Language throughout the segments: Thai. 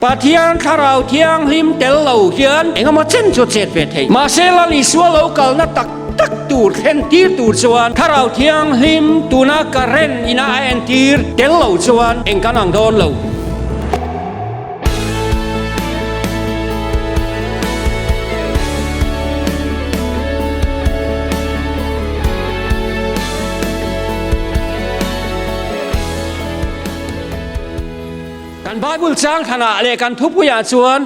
Pathian kharau thiang lim tel lo hian engama chen chu chet ve thei ma se la li swa lo kal na tak tak tur khen tir tur chuan kharau thiang lim tuna ka ren ina en tir tel lo chuan eng kan ang don loกันBibleจ้างขณะเลยกันทุบกุยาชวน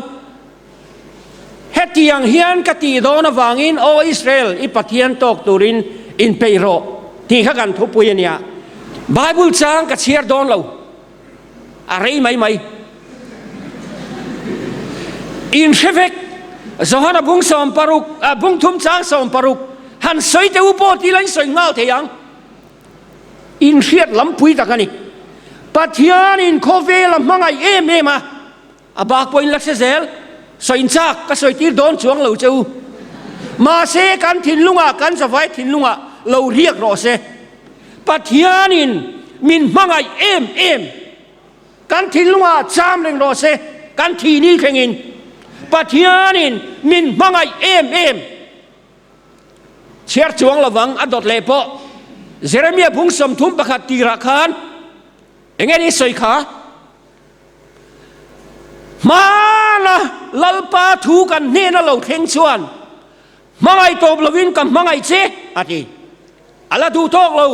เฮติยังเฮียนกติโดนวางอินโออิสราเอลอิปะเทียนตกตุรินอินเปโรที่ข้ากันทุบกุยเนี่ยBibleจ้างกับเชียร์โดนเราอะไรไหมอินเชฟกสหนบุงสอมปารุกบุงทุ่มจ้างสอมปารุกหันสวยแต่อุปติลันสวยเงาเทียงอินเชียร์ลำปุยตะกันนี่Pathian in kovel mangai ema abak poin laksel so in chak ka soi tir don chuang lo cheu ma se kan thin lunga kan savai thin lunga lo riak ro se Pathian in min mangai em kan thin lunga cham leng ro se kan thi ni khengin Pathian in min mangai em cher chuang lawang adot lepo Jeremia bung som thum pakhat tira khan engel ni soi kha ma la lalpa thu kan ne na lo theng chuan mangai top lovin kam mangai che ati ala du tok lo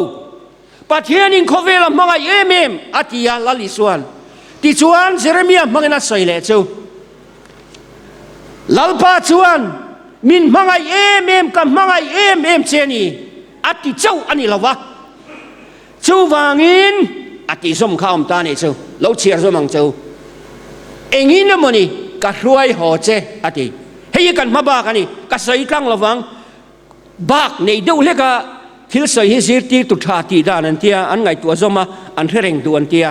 Pathian in khovel mangai em ati ya lali suan ti chuan Jeremia mangena soi le chu lalpa chuan min mangai em kam mangai em che ni ati chau ani lawa chu wangin ati som kham ta ne chu lo chiar zo mang chu engin na moni ka ruai ho che ati hei kan ma ba ka ni ka sai kang lawang bak nei deu le ka thil sai hi sir ti tu tha ti da nan tia an ngai tu zoma an hereng du an tia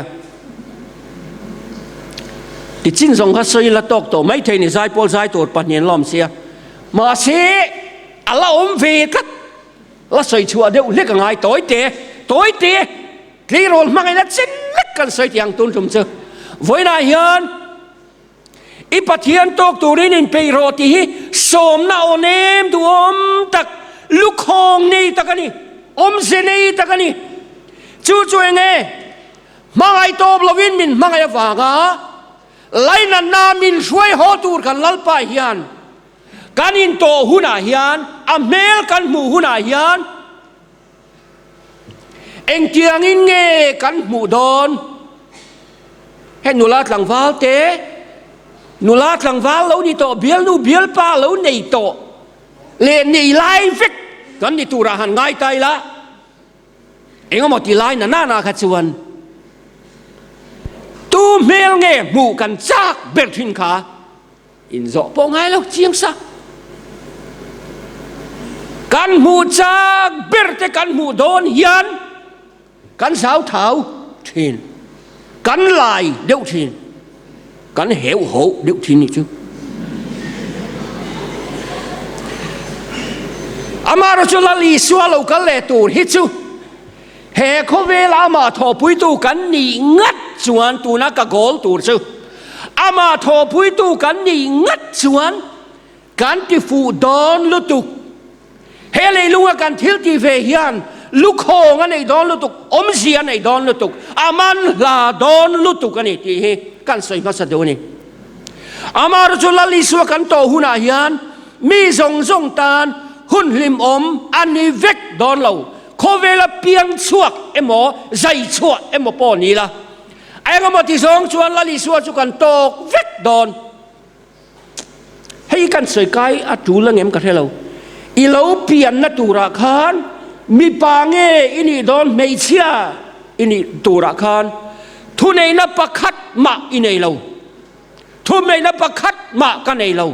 ti chin zong kha sai la tok to mai thei ni zai pol zai tur Pathian lom sia ma se ala om ve kat la sai chua deu le ka ngai toi te khi rồi mang cái đất xin lắc cần soi tiếng tuôn trùm chưa với đại hiền ít Pathian tộc turin inpeih rồi thì sớm na ôn em tu tak lúc hong này tak ani sen này tak ani chú nghe mang ai top lovin min mang ai vanga lai na min suai ho tur kan lalpa hiền kan in to huna hiền amel kan mu huna hiền eng tiang in nghe kan mu don he nulat lang wal te nulat lang wal lo ni to biel pa lo nei to le nei lai vek kan ni tura han ngai tai la eng mo ti lai na kha chuan tu mel nghe mu kan chak ber thin kha in zo po ngai lo chiang sa kan mu chak ber te kan mu don hian kan giáo thảo thiên kan lại đeo thiên kan hiểu hộ đeo thiên chứ amaro cho la li swallow kan le tur hi chu he kho ve la ma tho pui tu kan ni ngat chuan tu na ka gol tur chu ama tho pui tu kan ni ngat chuan kan ti fu don lu tu he le lunga kan thil ti ve hian lúc hong anh ấy đón lúc tục ôm gì anh ấy đón lúc tục aman là đón lúc tục anh ấy thì kan soi mà sao đâu nè amar cho la li suwa kan to huna hian mi zong tan hun lim anh ấy vek đón lâu khó về là piang chuak emo dây chuak emo po ni la ai ngam ti zong chuan la li suwa chu kan to vek đón hay kan soi kai a tu la ngem ka thelo i lo pian na tu ra khan mi pa nge ini don mei chia ini tura khan thu nei na pakhat ma inei lo thu mei na pakhat ma ka nei lo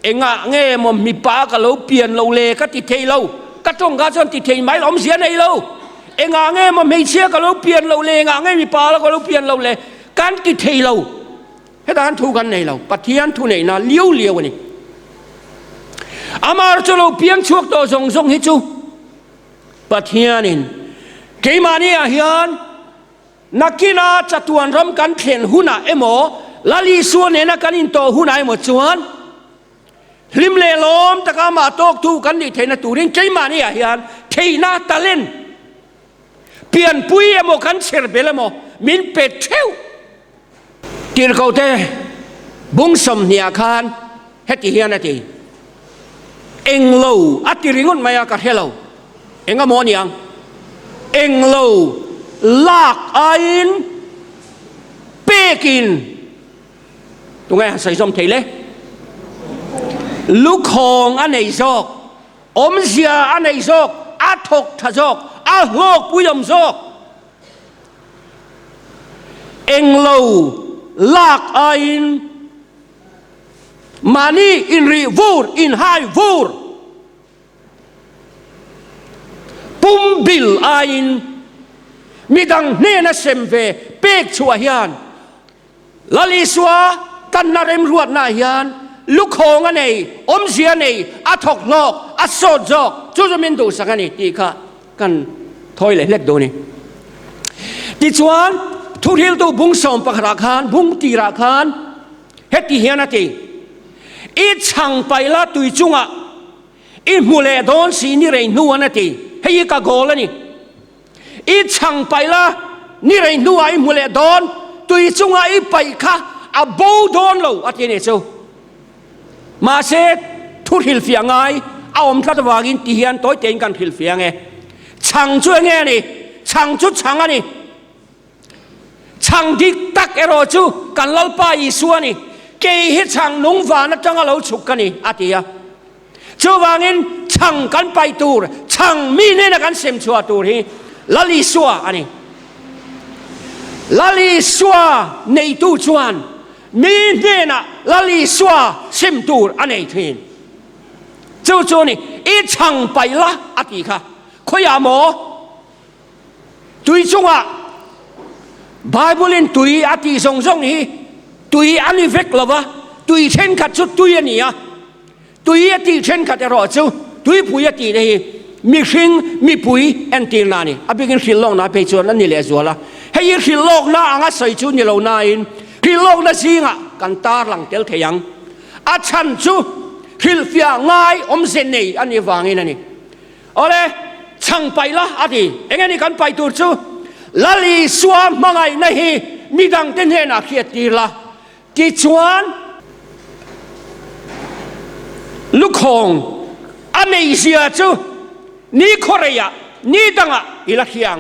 enga nge mo mi pa ka lo pian lo le ka ti thei lo ka tong ga chon ti thei mai lom sia nei lo enga nge mo mei chia ka lo pian lo le nga nge mi pa ka lo pian lo le kan ti thei lo he dan thu kan nei lo Pathian thu nei na liu ni amar cho lo piang chuak to zong hi chu Pathian in keimani a hian nakina chatuan ram kan thlen huna emo ลาลีส่วนเนี่ยนะกันอินโตหุ่นไอหมดส่วนลิมเลลมตะกามาโตกทูกันนี่เทนตูรินใจมานี่อายันเทน่าตะเล่นเปลี่ยนปุยโมกันเชร์เบลโมมินเป็ดเทวตีรเขาเตบุ้งสมเนียคานเฮติเฮียนตีเอ็งโลอัติริงุนมายากาเฮโลเอ็งก็มอนียงเอ็งโลลากอินเปกินตรงไงใส่สมเทเลลูกของอันไหนซอกอมเสียอันไหนซอกอาทกทะซอกอาโลกปุยมซอกเอ็งโลลากอินมานีอินรีวูร์อินไฮวูร์ปุ่มบิลอินมีดังเนนัสเซมเวเปกชัวฮิอันลาลิสวากันนาเรมรวดนาฮิอันลูกของอันไหนอมเสียไหนอาทกโลกอาโซจอกจูจมินดูสักอันนี้ตีค่ะกันถอยเลยเล็กดูนี่ดิจวนทุเรียนตัวบุ้งสมปะราคานบุ้งตีราคานเฮติเฮียนาตีอีช่างไปละตุยจุงอ่ะอีมูเลดอนสีนี่เรนนัวนาตีเฮียกะโกลนี่อีช่างไปละนี่เรนนัวอีมูเลดอนตุยจุงอ่ะอีไปค่ะอาบูดอนโลอัติเนซูมาเสดทุเรียนเฟียงไงเอาอมทัดวากินตีเฮียนตัวเจงกันทิลเฟียงไงช่างช่วยไงนี่ช่างจุดช่างอันนี้ช่างดิกตักเอโรจูกันลลปาอีสัวนี่เกยฮิช่างนุ่งวานัจังเราฉุกกันนี่อาทิยาจูวางินช่างกันไปตูรช่างมีเนี่ยนะกันเซมชัวตูรีลลิสัวอันนี้ลลิสัวในตู้จวนมีเนี่ยนะลลิสัวเซมตูรอันนี้ทีนจูนี่อีช่างไปละอาทิค่ะขยาโมตุยจงอ่ะไบเบิลนตุยอาทิทรงนี้ตุยอันนี้เวกละวะตุยเช่นขัดชุดตุยนี่อ่ะตุยอาทิเช่นขัดรอจูตุยปุยอาทินี่มีชิงมีปุยอันตีนานี่อาบิกินขิลลงนะไปชวนนั่นนี่แหละชัวละให้ยิขิลลงนะอ่างใส่ชุดนี่เราหน้าอินขิลลงนะสิงอ่ะกันตาหลังเตลเทียงอาชันจูขิลเฟียง่ายอมเซนนี่อันนี้วางอินนี่เอาเลยช่างไปละอาทิเอ็งนี่กันไปตัวจูลลิสวามมังไงนะฮีมีดังเต้นเฮนักเขียตีละที่ชวนลูกของอเมริกาจูนี่เกาหลีนี่ดังอ่ะอีลักยัง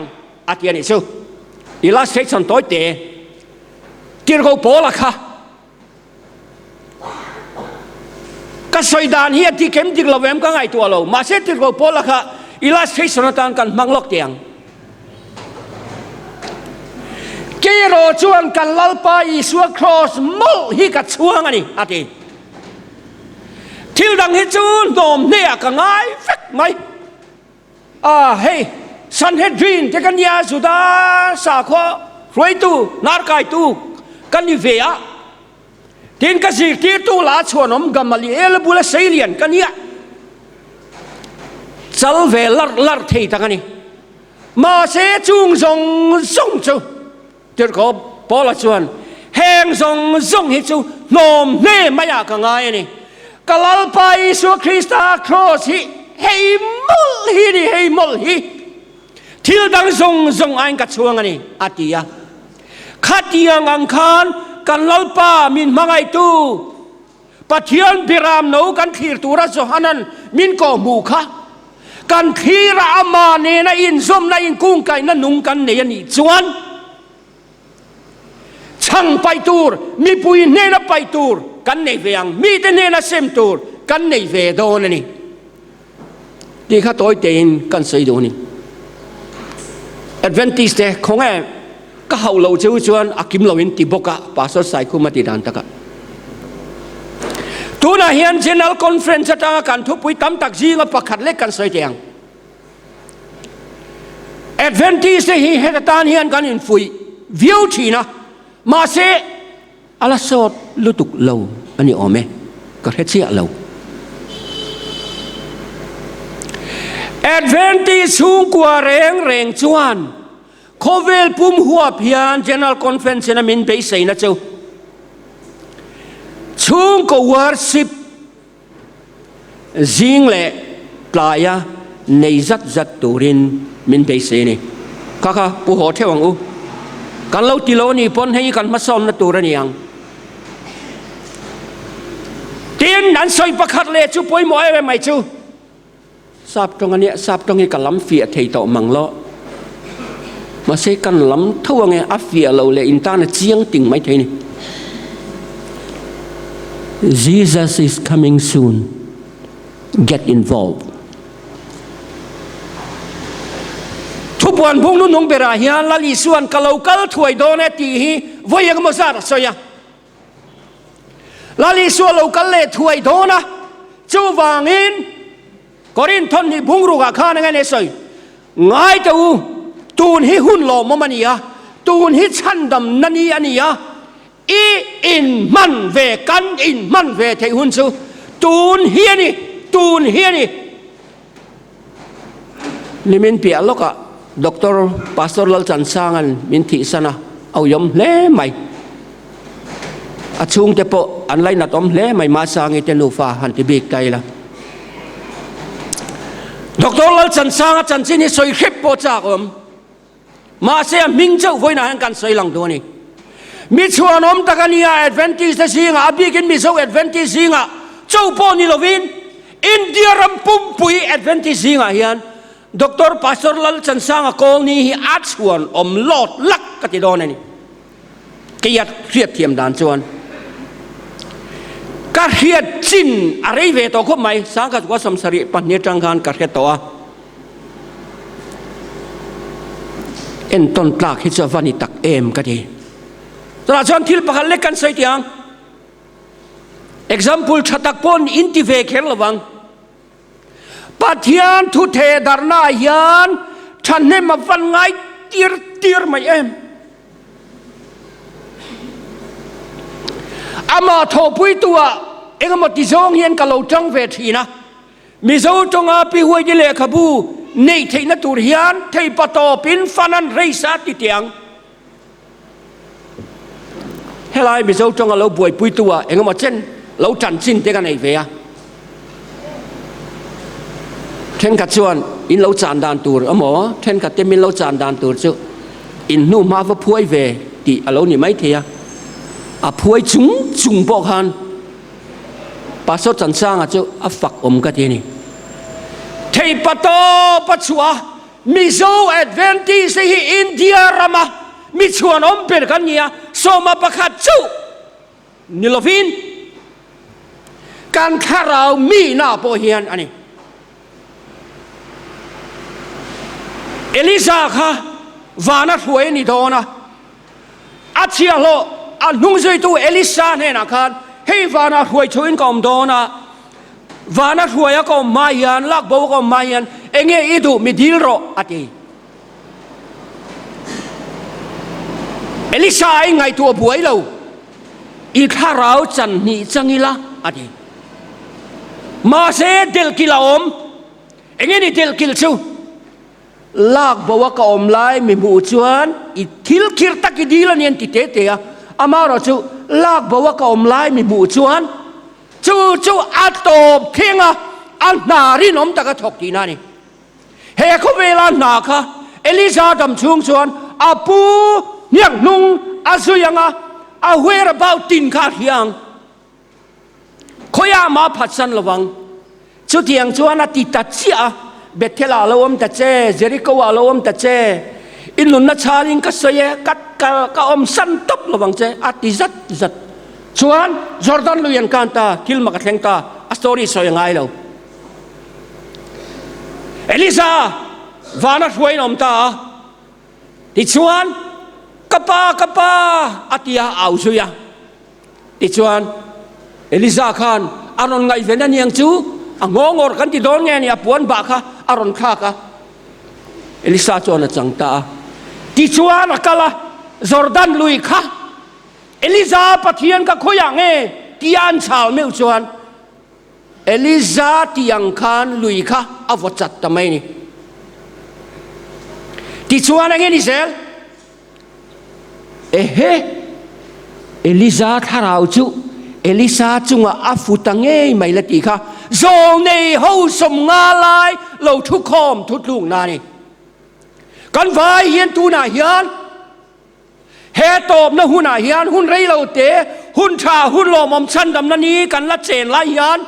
อาทินี่จูอีลักเซ็กชันตัวเตะที่เราโปล่ะค่ะก็สวยดานเฮียที่เข้มที่เราเวมก็ไงตัวเรามาเสร็จที่เราโปล่ะค่ะอีลักเซ็กชันต่างกันมังลอกเตียงเกโรจวนกันลลปาอีสัวครอสมลฮิกัดช่วงอันนี้อาทิทิลดังฮิจูนโดมเนี่ยกันไงฟิกไหมเฮ้ซันเฮดรีนเทกันยาสุดาสาขวารวยตูนารกายตูกันนิเวียทินกสิกที่ตูลาชวนอมกัมมาลีเอลบุลเซเลียนกันเนี่ยจัลเวลร์เทตังนี้มาเสจุงจงจงจูที่เขาพอละชวนแหงทรงทรงฮิจูโนมเน่ไม่อยากกันไงนี่กลัลไปสุคริสตาครอสฮิเฮมุลฮินี่เฮมุลฮิที่ดังทรงทรงอันกัดช่วงนี่อาทิยาขัดยังอังคารกันลลปามินมังไอตูปัทยันบิรามโนกันขีรตูระโซฮันันมินโกมูคะกันขีราอามาเนนะอินซมนะอินกุ้งไก่นั่นนุงกันเนียนี่จวนช่างไปตูรมีปุยเนนไปตูรกันในเวียงมีแต่เนนเซมตูรกันในเวโดนนี่ดีข้าตัวเต็นกันใส่ดูนี่แอดเวนติสเตของแอก็เขาเราเจ้าชวนอากิมเราอินติบกะปาสใส่คุมาติดานตะกะตัวน่ะเฮียนเจเนอเรลคอนเฟรนซ์ต่างกันทุกปุยตั้มตักจีงประคัดเล็กกันใส่เตียงแอดเวนติสเตฮีเฮตตานเฮียนกันอินฟุยวิวทีนะมาเสอาลาสดลุตุกเราอันนี้อ๋อไหมก็แค่เชี่ยเราแอดเวนติสูงกว่าแรงจวนโคเวลปุ่มหัวพิอันเจเนอเรลคอนเฟรนซ์นะมินไปใส่นะเจ้า chung ko worship zing le playa nei zat turin min pe se ni kaka pu ho thewang u kan lo ti lo ni pon hei kan ma som na tur ani ang tin nan soi pakhat le chu poi mo ai mai chu sap tong ani sap tong i kalam fia thei to mang lo mà sẽ cần lắm thâu nghe áp phía lâu lệ ta là chiang tình mấy thế này. Jesus is coming soon. Get involved. Thu buồn bung nung nung bera hian la li suan kalau kal thuai do ne ti hi voi ang mo sa so ya. La li suan lo kal le thuai do na chu wangin korin thon hi bung ru ga kha na ne soi ngai tu tuôn hi hun lo mo mania tuôn hi chan dam nani ania i in man về kan in man về thei hun chu tuôn hi ni limin pia loka doctor pastor lal chan sangan min thi sana au yom le mai achung te po anlai na tom le mai ma sangi te nu fa han ti bik tai la doctor lal chan sanga chan chin hi soi khep po cha om mà sẽ minh châu với nàng can soi lòng đua này, mi chuan om takania Adventist ta singa, abikin mi châu Adventist singa, châu po ni lovin, India ram pumpui Adventist singa hian, Doctor Pastor lal chan sanga call ni hi at chuan om lot lak kati don này, kiat khiat thiam dan chuan, ka khiat chin arei ve to khop mai sang ka kwa samsari pan ni tang khan ka khiat to en ton plak hi cha vani tak em ka di tra chon thil pakal le kan sai tiang example thatak pon inti ve khel lawang Pathian thu the darna hian than ne ma van ngai tir mai em ama tho pui tua engama ti zong hian ka lo tang ve thina mi zo tonga pi huai di le khabu nei thei na tur hian thei pato pin fanan reisa ti tiang helai mi zo tonga lo buai pui tua engama chen lo chan chin te ka nei ve a then ka chuan in lo chan dan tur amo then ka te min lo chan dan tur chu in nu ma va phuai ve ti alo ni mai thea a phuai chung bok han pa so chan sang a chu a fak om ka ti ni thei pato pachua mi zo Adventist hi India rama mi chuan om per kan nia so ma pakhat chu nilovin kan kharau mi na po hian ani Elisa kha vana huai ni dona achia lo anung zoi tu Elisa ne na khan hei vana huai chuin kom dona vana huai ko mayan lak bo ko mayan enge idu midil ro ati Elisa ai ngai tu buai lo i kharau chan ni changila ati ma se del kilom enge ni del kil chu lak bawa ka om lai mi mu chuan i thil khir tak i dil anian ti te te a amaro chu lak bawa ka om lai mi mu chuan chu atop thinga an nari nom taka thok ti na ni he kho vela na kha Elisa dam chung chuan apu nyang nung azuyanga a where about tin kha hiang khoya ma phatsan lawang chu tiang chuan a ti ta chia Bethela lawam ta che Jericho lawam ta che inun na chaling ka soye kat ka om san top lawang che ati zat chuan Jordan luyan kanta kilma ka thlengta a story soy ngai lo Elisa vana huai nom ta ti chuan kapa atia au suya ti chuan Elisa khan aron ngai venan yang chu angongor kan ti don nge ni apuan ba kha aron kha ka Elisa chuan changta ti chuan akala Jordan lui kha Elisa Pathian ka khoya nge tian chal meu chuan Elisa tiang khan lui kha avochat tamai ni ti chuan nge ni sel ehe Elisa tharau chu เอลิซาจุงอาฟุตังเงไม่ละตีค่ะโจในเฮาสมงาลายเราทุกคอมทุกลูกนานี่กันไฟเฮียนตูนาเฮียนเฮตอบนะหุนาเฮียนหุนไรเราเตะหุนชาหุนลมอมชันดำนันนี้กันละเจนละเฮียน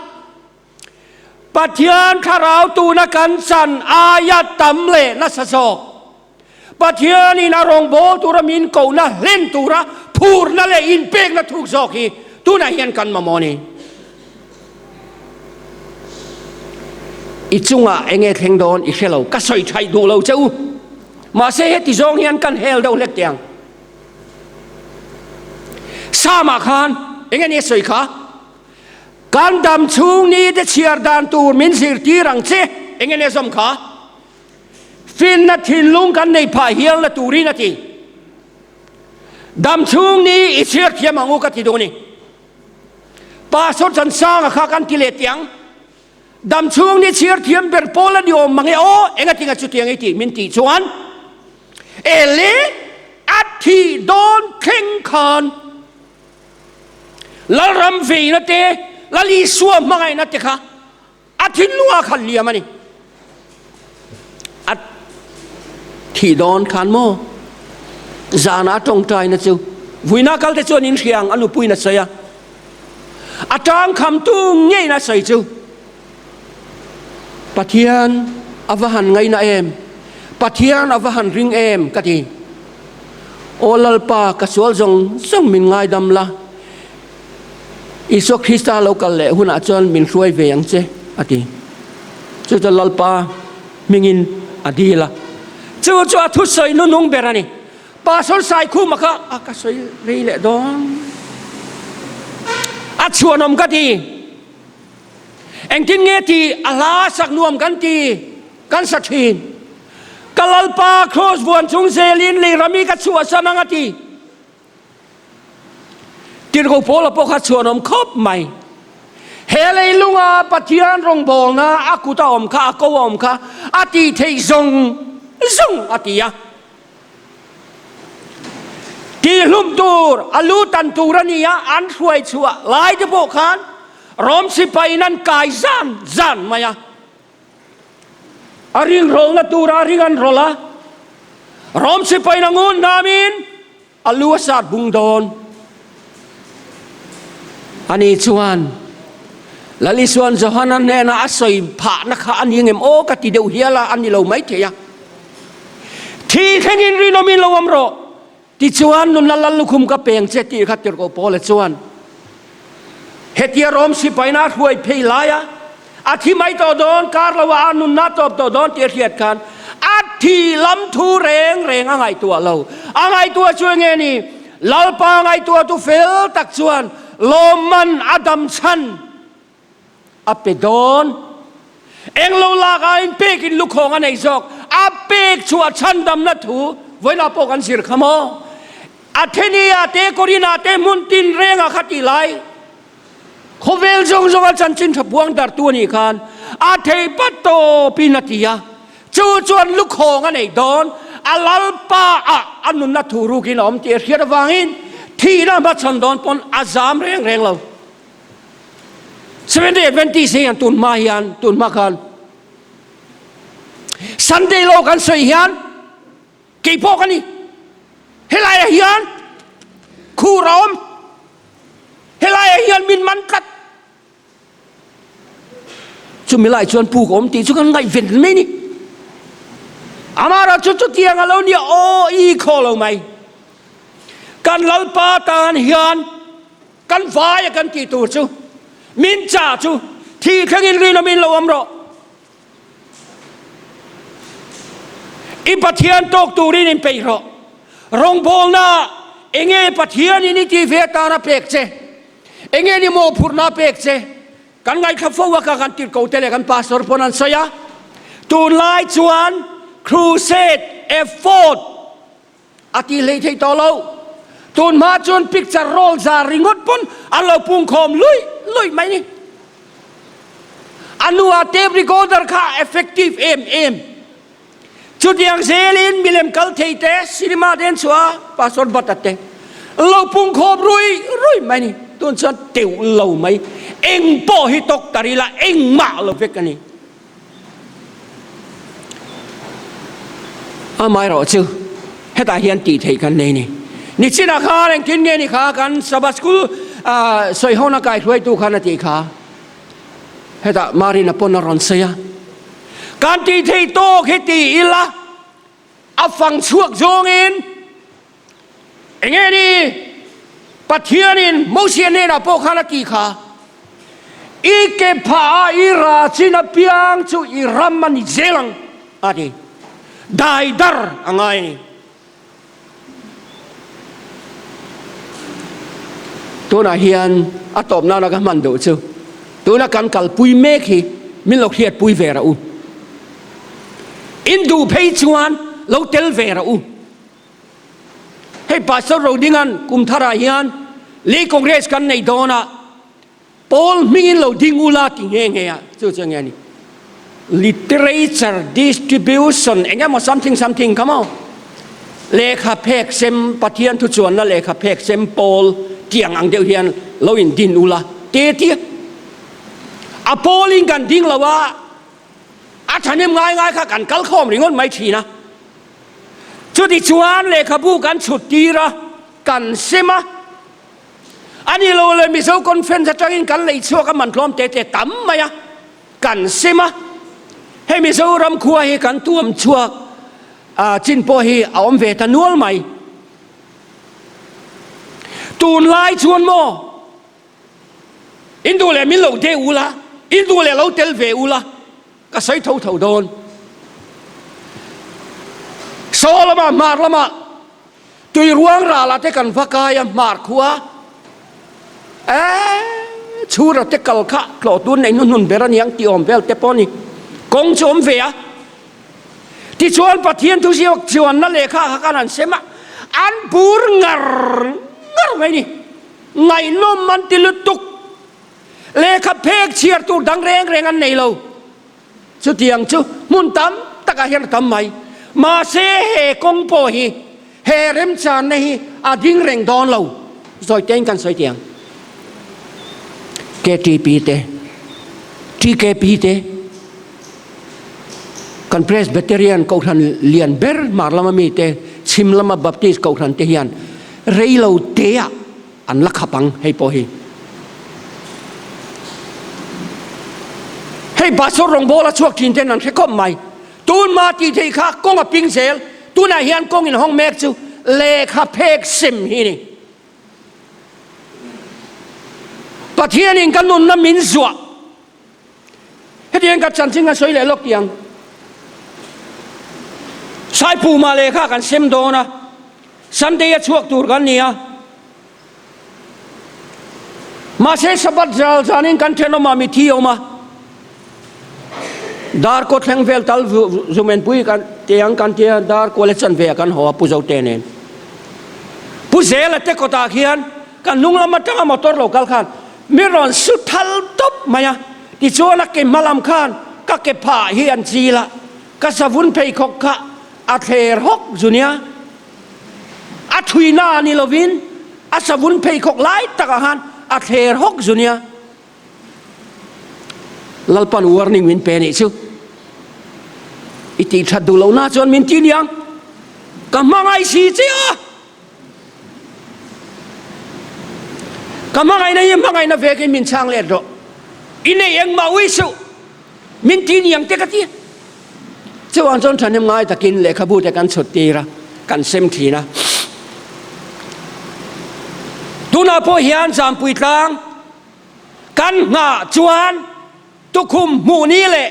ปัทยานคาราวตูนักันสันอายะตำเล่นัสโซปัทยานีนารองโบตุระมินเกานะเล่นตุระพูดนั่นเลยอินเปกนะทุกซอกฮีตูนาเฮียนกันมามอนี่อีจุงอ่ะเองเข่งโดนอีเชลล์ก็ใส่ใจดูเราเจ้ามาเสียที่จงเฮียนกันเฮลเดาเล็กเตียงสามาคานเองเนี่ยสวยค่ะการดำชูนี้จะเชียร์ดานตูมินสิรตีรังเจเองเนี่ยสมค่ะฟินนัดทินลุงกันในพาเฮียนและตูรีนัดทีดำชูนี้อิเชียร์เทียมังอุกติโดนี่ป้าสดสันสร้างข้ากันกิเลสยังดำชูนี้เชียร์เทียมเบอร์โพลดิโอมังเอโอเองติงจุดยังไงทีมินตีชวนเอเลอัดทีโดนเข่งขานละรำฟีนัดเตละลีสัวมังไงนัดเตค่ะอัดทินลัวขันเลียมันนี่อัดที่โดนขานโมจานาตรงใจนะจูวินาคัลเตจวนินเชียงอนุปุยนัดเสียอาจารย์คำตุ้งเงี้ยนัดเสียจูปัทยานอวหันไงนะเอ็มปัทยานอวหันริงเอ็มกะทีโอลลปากระสวลจงส่งมินไงดำละอิสุคริสตาโลกัลเล่หุ่นอาจารย์มินช่วยเวียงเจอะทีจู่จะลลปามิงินอดีละจู่ทุสอยนุ่งเบรานีปาสนสายคู่มาค่ะอากาศรีเล่ดอนอัดชวนอมกะทีเอ็งทิ้งเงี้ยทีอาลาสักนวมกันทีกันสักทีกัลลปาโครสวนชงเซลินลีรามีกัดชัวสนังทีที่เราพอเราพอขัดชวนอมครบใหม่เฮเลยลุงอาปัทยานรงบอลนะอากุตาอมค่ะอากูอมค่ะอาทิเทยงอาทิยาที่ลุ่มตูรอลูตันตูรนียอันช่วยชัวหลายที่พวกขันรอมสิไปนั่นกายจันมายาอาริงโรลนะตูราริงันโรละรอมสิไปนังุนนามินอลูวสัตบุงโดนอันนี้ชวนละลิชวนจะฮันนั่นเนี่ยนะอาศัยผ่านักอันยังเอ็มโอกติเดียวเฮียละอันนี้เราไม่เทียที่แข่งอินรีโนมินเราอมโรที่ชวนนุนละลุคุมกับเปียงเจติขัดเจรโกโปเลชวนเฮติยารอมสิไปนาถวยเพลายะอาทิไม่ต่อดอนการละวานุนนาตอบต่อดอนเตียเทียดกันอาทิลำทูเรงอะไรตัวเราอะไรตัวช่วยเงี้ยนี่ลลปาอะไรตัวตุเฟลตักชวนโลมันอดัมชันอัปเปดอนเอ็งโลลากอินเปกินลูกของอันไหนจอกอัปเปกชัวชันดำนัทูไว้นาปกันสิรขโมอาเทนีอาเตโกรินาเตมุนตินเรงอาคติไลโคเวลจงอาจันจินทับวงดัดตัวนี้กันอาเทปัตโตปินาติยาจูจวนลูกของอันไหนดอนอาลลปาอันนุนนัทูรุกินอมเตียเขียดวางินที่นั่นบัดสันดอนปนอาซามเรงเรา70 เสียงตุนมาเฮียนตุนมากันสันเดโลกันสวยเฮียนกี่พวกกันนี่เฮลายเฮียนคู่ร้อมเฮลายเฮียนมินมันกัดจุมิลายชวนผู้ผมตีชุกันไงเว้นไหมนี่อามาราจุดเตียงเราเนี่ยโออีโคเราไหมกันลลปาตานเฮียนกันฟ้ากันกี่ตัวจูมินจ่าจูที่แข่งอินรีนามินเราอมรออิปัทยานตกตูรินินไปรอรงโบลนาเองปัทยานี่ที่เวตานาเปกเจเองนี่โมพูนาเปกเจกันไงข้าฟังว่ากันติดเกาเตเลกันพาสอร์ปนันสยาตูนไลจวนครูเซดเอฟโฟดอาทิเลที่ต่อเราตูนมาจนพิกจะโรลจาริงดปุ่นอันเราปุ่งคอมลุยไหมนี่อันนู้นเทปรีโกเดอร์ค่ะ effective aim จุดยังเซลินมิเลมคัลเทเตสิริมาเดนชัวปาสอร์บัตเตเราปุ่งคอมลุยไหมนี่ต ตุนสันเตียวเราไหมเอ็งโปฮิตกตารีละเอ็งมาเราเวกันนี่ไม่หรอกชื่อให้ตาเฮียนตีเทกันเลยนี่ชินาคาเร่งกินเงี้ยนี่ขากันสบัสกุลสวยห้องนักไก่ช่วยตู้ขันตีขาให้ตามารินาปนรอนเสียการตีเทโตคิตีอิละอัฟังช่วงโจงอินเงี้ยนี่ปัทยานินมุสีเนนะพวกขันตีขาอีเก็บผ้าอีราชินาเปียงชูอีรัมมันเจลังอะไรได้ดาร์อังไงตัวน่ะเฮียนอัตบนานักมันดูชูตัวนักการกัลปุยเมฆมิลกเฮียปุยเวราอูอินดูเพย์ชวนเราเตลเวราอูให้ปัสสาวะดิ้งันกุมทาราเฮียนลีคองเกรสกันในดอนะพอลมิงินเราดิ้งูลาติงเงี้ยจู่ๆเงี้ยนี่ literature distribution เงี้ยมา something come on เลขาเพกเซมปะเทียนทุจวนนั่นเลขาเพกเซมพอลเตียงอังเดียวเฮียนเราอินดินอุลาเตี้ยอะพอลิงกันดิ้งเราว่าอาจารย์เนี่ยง่ายค่ะกันกัลข้อมริงอนไม่ทีนะจุดที่ชวนเลขาผู้กันสุดทีระกันเซมาอันนี้เราเลยมีโซคอนเฟนซ์จะกินกันเลยชัวกันมันพร้อมเตะตั้มไหมอะกันเซมาให้มีโซรำครัวให้กันตัวมชัวจินโปฮีเอาอมเวทนวลไหมตูนไล่ชวนโมอินดูเลยมิลล์เดอุละอินดูเลยเราเตลเวอุละก็ใส่เท่าโดนโซละมาร์ละมาตุยร่วงราละเทกันฟักกายมาร์ขัวชูระเทกัลขะกลอดดุนในนุ่นเบรนียงตีอมเวลเตปอนี่กงชมเวียที่ชวนปะเทียนทุเสียวชวนนั่นเลยค่ะกันนั่นเสมาอันปูร์งร์ไงนี่ไงนมมันติลุตุกเลขาเพกเชียร์ตูดังแรงอันไหนเราชุดยังชุมุนตั้มตะกะเฮียนตั้มไหมมาเสเฮกงโปฮีเฮเร็มจานนี่อาดิ้งแรงดอนเราซอยเต็งกันซอยเตียงแกตีปีเตที่แกปีเตกันเพรสเบเตเรียนเขาทันเลียนเบอร์มาร์ลามามีเตชิมลามาบัพติสเขาทันเทียนเรียเราเตียอันลักขับังให้พอฮีให้บาสรงโบละช่วงกินเทนันแค่ก็ไม่ตูนมาตีเทค่ากงกับปิงเซลตูนอาเฮียนกงอินห้องแม็กซ์เลขาเพกซิมฮีนี่ปะเทียนิงกันนุนน้ำมินสัวให้เดียงกับจันทิงกันสวยเลยลกเดียงสายปูมาเลขากันเซมโดนะสันเดียช่วงตูกันเนี่ยมาเสสบัดจาลจานิงกันเทนมามิทีออกมาดาร์ก็แทงเวลตัลซูเมนปุยกันเตียงกันเตียดาร์ก็เลสันเวกันหัวปุจเอาเตนเองปุเซลเตกตาเขียนกันนุ่งละมาตั้งมอเตอร์โลกัลขันมีรอนสุดทัลตบมา呀ที่ชวนนักเก็บมาลำขันก็เก็บผ้าเฮียนจีละก็สวุนเพย์ขกะอาเทร์ฮกจุเนียอาทุยนานิลวินอาสวุนเพย์ขกไล่ตะกันอาเทร์ฮกจุเนียlalpan warning min peni chu iti thadu lo na chon min tin yang ka mangai si chia ka mangai na vekin min chang le ro ine yang ma wi su min tin yang te ka ti chuan chon thanem ngai takin le khabu te kan chot ti ra kan sem thi na tuna po hian jam pui tlang kan nga chuanตุคุมหมู่นี้แหละ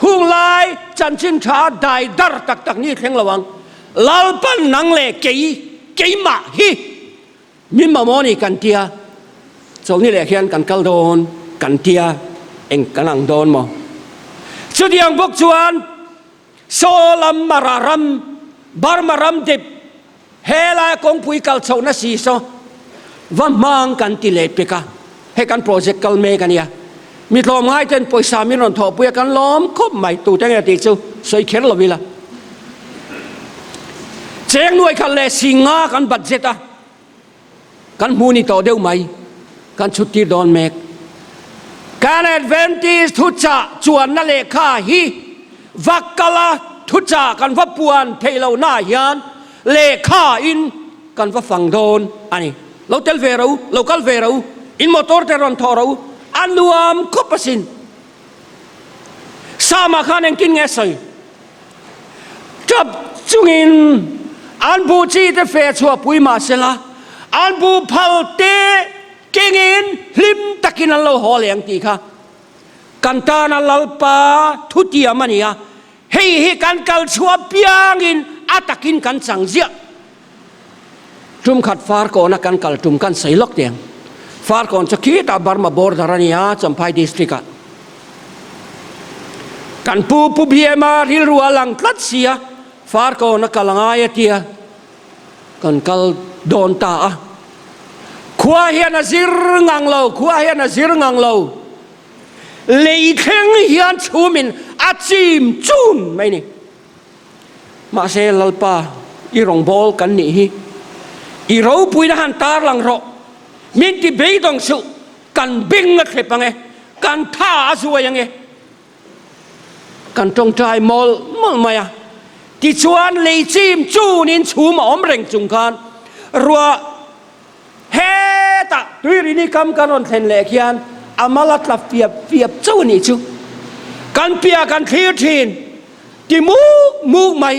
คุ้งลายจันชินชาได้ดัรตักนี่แข็งระวังลาลปันนังเล่เกยมาฮีมิมามอนี่กันเตียสองนี่แหละเขียนกันกัลโดนกันเตียเองกันนังโดนมอสุดยังบกชวนโซลัมมารารัมบาร์มารัมดิบเฮลายกงพุยกัลโซนัสีโซว่ามังกันติเลปกะให้กันโปรเจกต์กัลเมกันเนี่ยมีลมง่ายจนปอยสามีนนทอปุยกันล้อมคบใหม่ตู่จังไงติจูสวยเข็นเราวิละเจงหน่วยคันเลสิงากันบัดเจตากันมูนี่ต่อเดียวไหม กันชุดที่โดนเมกการแอดเวนติสทุจ่าจวนนั่นเลขาฮีวักกะลาทุจ่ากันว่าปวนเทเลวหน้ายันเลขาอินกันว่าฝั่งโดนอันนี้เราเตลเวรูเรากัลเวรูอินมอเตอร์เตรอนทอรูอันรวมคบประสินสามาขันยังกินเงใส่จับจุงอินอันบูจีเตเฟชัวปุยมาเสละอันบูพัลเตกิงอินลิมตะกินันโลหอเลียงตีค่ะกันตานัลลปาทุติยมันยาเฮ้ยกันกัลชัวเปียงอินอัตกินกันสังเสียจุ่มขัดฟาร์ก่อนกันกัลจุ่มกันใส่ล็อกเตียงฟาร์ก่อนจะคิดอาบาร์มาบอร์ดารานียจำพายดิสตริกกันปูเบียมาที่รัวหลังตัดเสียฟาร์ก่อนกัลงายเตียกันกัลโดนตาขวาเฮียนซิรงังโลขวาเฮียนซิรงังโลเลยเข่งเฮียนชูมินอาจิมจูนไม่นี่มาเซลปาอีรองบอลกันนี่อีเราปุยนะฮันตาลังรอมินที่เบยดงสุกันบิงงัดเข็บยังไงกันท่าสวยยังไงกันตรงใจมอลมาอ่ะที่ชวนเลยจิมจูนินชูมอมเร่งจุงกันรัวเฮตะตุยนี่คำกันอนเทนเลียนอามาลัดลับเฟียบเจ้านี่จูกันเปียกันทีทีนที่มูไม่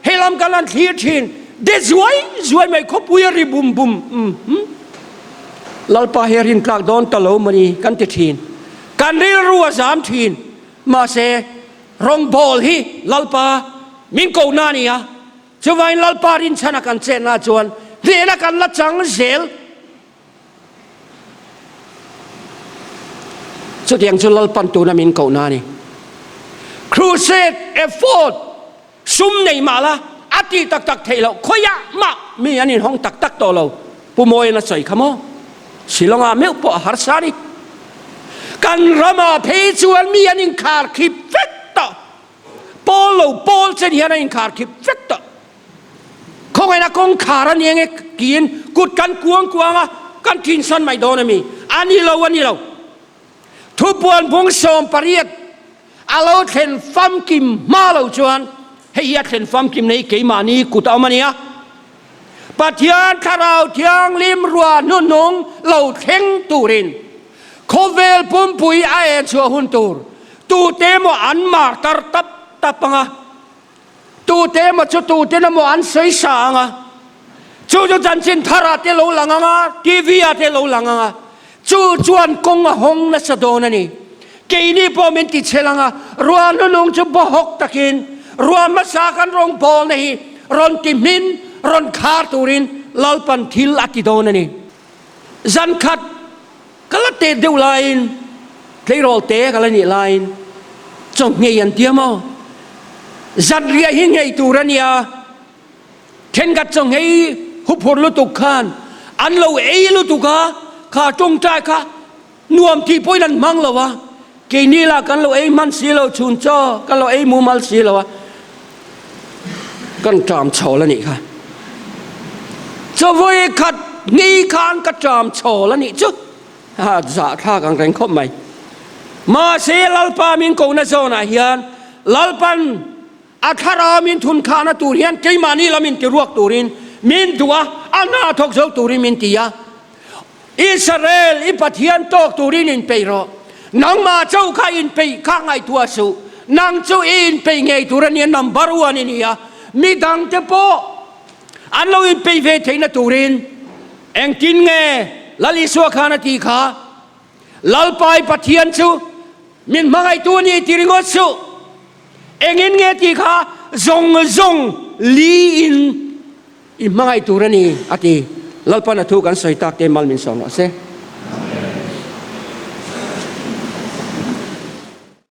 ให้ลำกันทีทีนเดสวยไม่คบปุยริบุมลัลปาเฮรินกลากโดนตะโลมันนี่กันติทีนกันเรียรัวสามทีนมาเซรองบอลฮีลัลปามินโกนานี่อะจะไว้ลัลปารินชนะกันเจน่าจวนเรียนกันละจังเซลสุดยังจุลปันตูนามินเกานานี่ครูเซตเอฟโฟร์ดซุ่มในมาละอาทิตักเทเราขยะมามีอันนี้ห้องตักตัวเราผู้มวยน่ะใส่ขโมยสิลงอาเมลปอหาสารีกันรามาเพจวนมีอันนี้ขาดคิดเฟกต์โปลเจนี่อันนี้ขาดคิดเฟกต์เขาไงนะกงขาดนี่ไงกินกุดกันกวงอ่ะกันทิ้งสันไม่โดนมีอันนี้เราทุบวนพงสมปริยตอาเราเห็นฟัมกิมมาเราจวนให้ยัดเห็นฟัมกิมในเกมานีกุตเอามาเนี่ยปัทยานคาราเทียงลิมรัวนุ่นงเราเทงตูรินโคเวลปุ่มปุยไอเอ็นชัวหุนตูเตมอันมาร์ตับปังอ่ะตูเตมตูเตนมอันสวยสางอ่ะจูจันจินทาราเตโลลังอ่ะทีวีเตโลลังอ่ะจูจวนกงหงนัสโดนนี่เกนี่พอมินติเชลังอ่ะรัวนุ่งจะบ่หกตะกินรัวมาสากันรองบอลนี่รอนติมินรอนคาร์ตูรินลาลปันทิลอากิโดนนี่จันขัดก็ละเตะเดียวไลน์เคยรอเตะก็ละนี่ไลน์จงเงียนเดียมั้งจันเรียหิงไงตูรันยาเข่งกัดจงให้หุบหัวลุตุกานอันเราลุตุกาข้าจงใจข้านวมที่พ่อยนั้นมั่งละวะเกนี่ละกันเรามันสีเราชุนจ้อกันเรามูมัลสีละวะกันจามโฉแล้วนี่ค่ะจะไว้ขัดงี้คานกระจามโฉแล้วนี่จุดจะท่ากังแรงคบไหมมาเสียลัลปามินโกนโซนาเฮียนลัลปันอัครามินทุนคานาตูเรียนเกมานีละมินติรวกตูรินมินตัวอันนาทกโซตูรินมินติยาอิสราเอลอิปัทยันโตกตูรินอินเปโรนังมาเจ้าข้าอินเปข้างไอตัวสูนังเจ้าอินเปไงตูรันยันนัมบารัวนี่นี่ยมีดังเตปออันเราอินเปเวทนาตูรินเองกินไงลลิสวาคานาตีขาลัลปายปัทยันสูมินมังไอตัวนี้ติริงอสูเองอินไงตีขาจงลีอินมังไอตูรันนี่อติลัลปานาทูกันใส่ตักเตมัลมินสองเนาะเซ